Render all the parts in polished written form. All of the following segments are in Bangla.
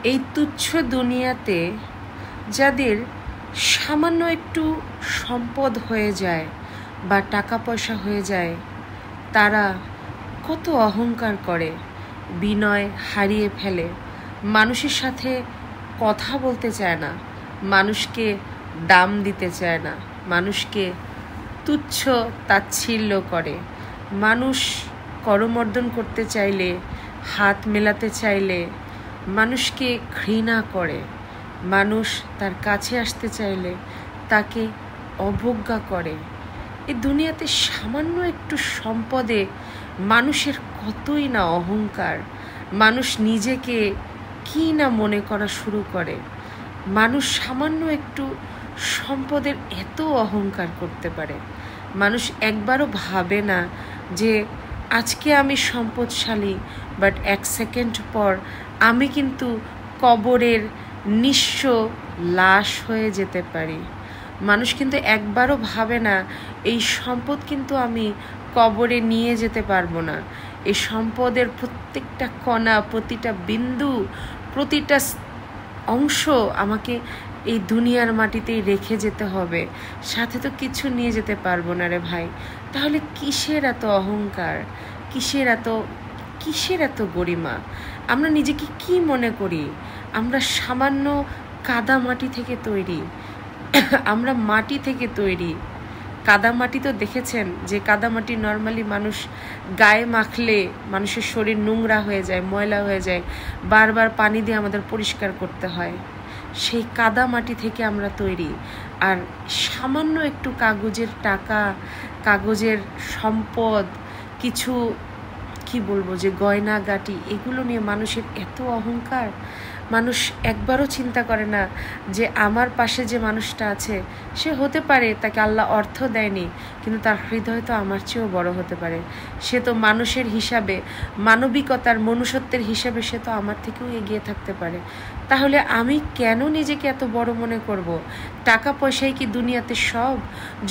এই তুচ্ছ দুনিয়াতে যাদের সামান্য একটু সম্পদ হয়ে যায় বা টাকা পয়সা হয়ে যায়, তারা কত অহংকার করে, বিনয় হারিয়ে ফেলে, মানুষের সাথে কথা বলতে চায় না, মানুষকে দাম দিতে চায় না, মানুষকে তুচ্ছ তাচ্ছিল্য করে, মানুষ করমর্দন করতে চাইলে, হাত মেলাতে চাইলে মানুষকে ঘৃণা করে, মানুষ তার কাছে আসতে চাইলে তাকে অবজ্ঞা করে। এই দুনিয়াতে সামান্য একটু সম্পদে মানুষের কতই না অহংকার, মানুষ নিজেকে কি না মনে করা শুরু করে। মানুষ সামান্য একটু সম্পদের এত অহংকার করতে পারে। মানুষ একবারও ভাবে না যে আজকে আমি সম্পদশালী, বাট এক সেকেন্ড পর আমি কিন্তু কবরের নিঃস্ব লাশ হয়ে যেতে পারি। মানুষ কিন্তু একবারও ভাবে না এই সম্পদ কিন্তু আমি কবরে নিয়ে যেতে পারবো না। এই সম্পদের প্রত্যেকটা কণা, প্রতিটা বিন্দু, প্রতিটা অংশ আমাকে এই দুনিয়ার মাটিতেই রেখে যেতে হবে, সাথে তো কিছু নিয়ে যেতে পারবো না রে ভাই। তাহলে কিসের এত অহংকার, কিসের এত গরিমা? আমরা নিজেকে কি মনে করি? আমরা সামান্য কাদা মাটি থেকে তৈরি, আমরা মাটি থেকে তৈরি। কাদামাটি তো দেখেছেন যে কাদামাটি নর্মালি মানুষ গায়ে মাখলে মানুষের শরীর নোংরা হয়ে যায়, ময়লা হয়ে যায়, বারবার পানি দিয়ে আমাদের পরিষ্কার করতে হয়। সেই কাদামাটি থেকে আমরা তৈরি। আর সামান্য একটু কাগজের টাকা, কাগজের সম্পদ, কিছু কি বলবো যে গয়নাগাটি, এগুলো নিয়ে মানুষের এত অহংকার। মানুষ একবারও চিন্তা করে না যে আমার পাশে যে মানুষটা আছে সে হতে পারে তাকে আল্লাহ অর্থ দেয়নি, কিন্তু তার হৃদয় তো আমার চেয়েও বড় হতে পারে। সে তো মানুষের হিসাবে, মানবিকতার, মনুষ্যত্বের হিসাবে সে তো আমার থেকেও এগিয়ে থাকতে পারে। তাহলে আমি কেন নিজেকে এত বড় মনে করব? টাকা পয়সাই কি দুনিয়াতে সব?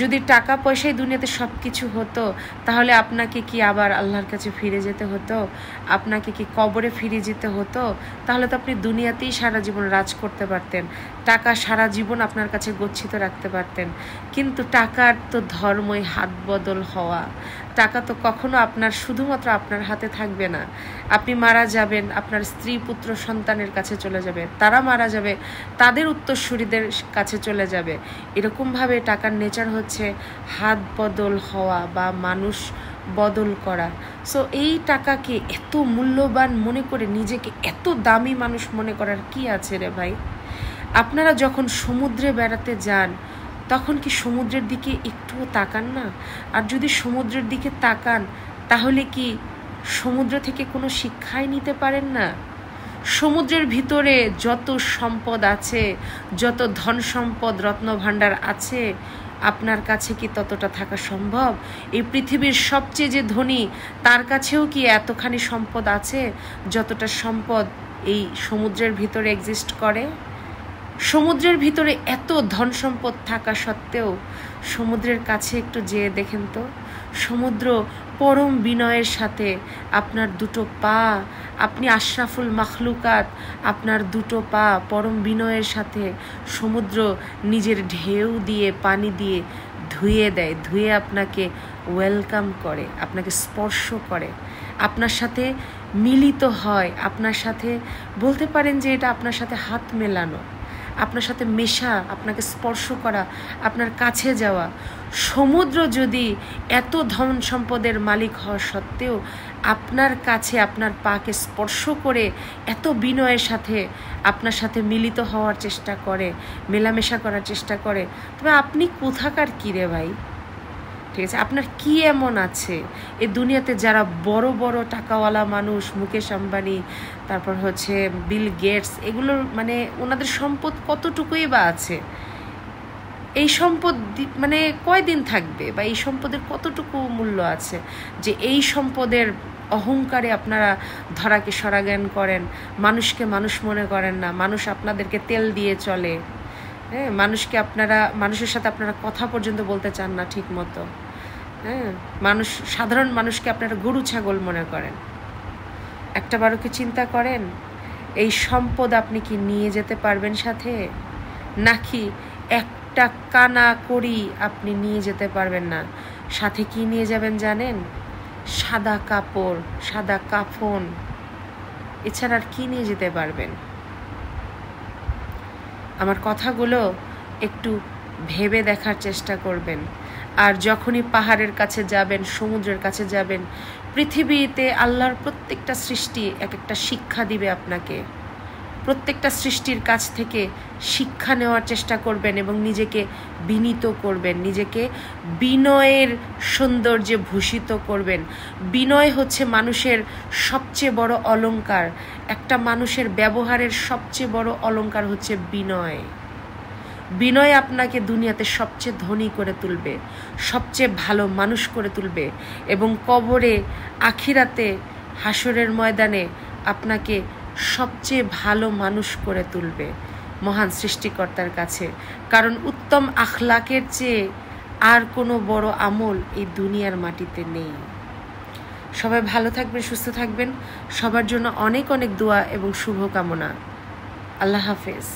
যদি টাকা পয়সাই দুনিয়াতে সব কিছু হতো, তাহলে আপনাকে কি আবার আল্লাহর কাছে ফিরে যেতে হতো? আপনাকে কি কবরে ফিরে যেতে হতো? তাহলে তো আপনি দুনিয়াতেই সারা জীবন রাজ করতে পারতেন, টাকা সারা জীবন আপনার কাছে গচ্ছিত রাখতে পারতেন। কিন্তু টাকার তো ধর্মই হাত বদল হওয়া। টাকা তো কখনো আপনার শুধুমাত্র আপনার হাতে থাকবে না। আপনি মারা যাবেন, আপনার স্ত্রী পুত্র সন্তানের কাছে চলে যাবে, তারা মারা যাবে, তাদের উত্তরসূরিদের কাছে চলে যাবে। এরকমভাবে টাকার নেচার হচ্ছে হাত বদল হওয়া বা মানুষ বদল করা। সো এই টাকাকে এত মূল্যবান মনে করে নিজেকে এত দামি মানুষ মনে করার কি আছে রে ভাই? আপনারা যখন সমুদ্রে বেড়াতে যান তখন কি সমুদ্রের দিকে একটুও তাকান না? আর যদি সমুদ্রের দিকে তাকান তাহলে কি সমুদ্র থেকে কোনো শিক্ষাই নিতে পারেন না? সমুদ্রের ভিতরে যত সম্পদ আছে, যত ধন সম্পদ রত্নভাণ্ডার আছে, আপনার কাছে কি ততটা থাকা সম্ভব? এই পৃথিবীর সবচেয়ে যে ধনী তার কাছেও কি এতখানি সম্পদ আছে যতটা সম্পদ এই সমুদ্রের ভিতরে এক্সিস্ট করে? সমুদ্রের ভিতরে এত ধন সম্পদ থাকা সত্ত্বেও সমুদ্রের কাছে একটু যেয়ে দেখেন তো, সমুদ্র পরম বিনয়ের সাথে আপনার দুটো পা, আপনি আশরাফুল মাখলুকাত, আপনার দুটো পা পরম বিনয়ের সাথে সমুদ্র নিজের ঢেউ দিয়ে, পানি দিয়ে ধুয়ে দেয়, ধুয়ে আপনাকে ওয়েলকাম করে, আপনাকে স্পর্শ করে, আপনার সাথে মিলিত হয়, আপনার সাথে বলতে পারেন যে এটা আপনার সাথে হাত মেলানো, আপনার সাথে মেশা, আপনাকে স্পর্শ করা, আপনার কাছে যাওয়া। সমুদ্র যদি এত ধন সম্পদের মালিক হওয়া সত্ত্বেও আপনার কাছে আপনার পাকে স্পর্শ করে এত বিনয়ের সাথে আপনার সাথে মিলিত হওয়ার চেষ্টা করে, মেলামেশা করার চেষ্টা করে, তবে আপনি কোথাকার কি রে ভাই? ঠিক আছে, আপনার কি এমন আছে এই দুনিয়াতে যারা বড় বড় টাকাওয়ালা মানুষ, মুকেশ আম্বানি, তারপর হচ্ছে বিল গেটস, এগুলোর মানে ওনাদের সম্পদ কতটুকুই বা আছে? এই সম্পদ মানে কয়দিন থাকবে, বা এই সম্পদের কতটুকু মূল্য আছে যে এই সম্পদের অহংকারে আপনারা ধরাকে সরাজ্ঞান করেন, মানুষকে মানুষ মনে করেন না, মানুষ আপনাদেরকে তেল দিয়ে চলে, হ্যাঁ, মানুষের সাথে আপনারা কথা পর্যন্ত বলতে চান না ঠিক মতো, হ্যাঁ, সাধারণ মানুষকে আপনারা গরু ছাগল মনে করেন। একটা বারো কি চিন্তা করেন এই সম্পদ আপনি কি নিয়ে যেতে পারবেন সাথে, নাকি একটা কানা করি আপনি নিয়ে যেতে পারবেন না? সাথে কি নিয়ে যাবেন জানেন? সাদা কাপড়, সাদা কাফন, এছাড়া আর কি নিয়ে যেতে পারবেন? আমার কথাগুলো একটু ভেবে দেখার চেষ্টা করবেন। আর যখনই পাহাড়ের কাছে যাবেন, সমুদ্রের কাছে যাবেন, পৃথিবীতে আল্লাহর প্রত্যেকটা সৃষ্টি এক একটা শিক্ষা দিবে আপনাকে। প্রত্যেকটা সৃষ্টির কাছ থেকে শিক্ষা নেওয়ার চেষ্টা করবেন এবং নিজেকে বিনীত করবেন, নিজেকে বিনয়ের সৌন্দর্যে ভূষিত করবেন। বিনয় হচ্ছে মানুষের সবচেয়ে বড় অলংকার। একটা মানুষের ব্যবহারের সবচেয়ে বড় অলংকার হচ্ছে বিনয়। বিনয় আপনাকে দুনিয়াতে সবচেয়ে ধনী করে তুলবে, সবচেয়ে ভালো মানুষ করে তুলবে এবং কবরে, আখিরাতে, হাসরের ময়দানে আপনাকে সবচেয়ে ভালো মানুষ করে তুলবে মহান সৃষ্টিকর্তার কাছে। কারণ উত্তম আখলাকের চেয়ে আর কোনো বড় আমল এই দুনিয়ার মাটিতে নেই। সবাই ভালো থাকবেন, সুস্থ থাকবেন। সবার জন্য অনেক অনেক দোয়া এবং শুভকামনা। আল্লাহ হাফেজ।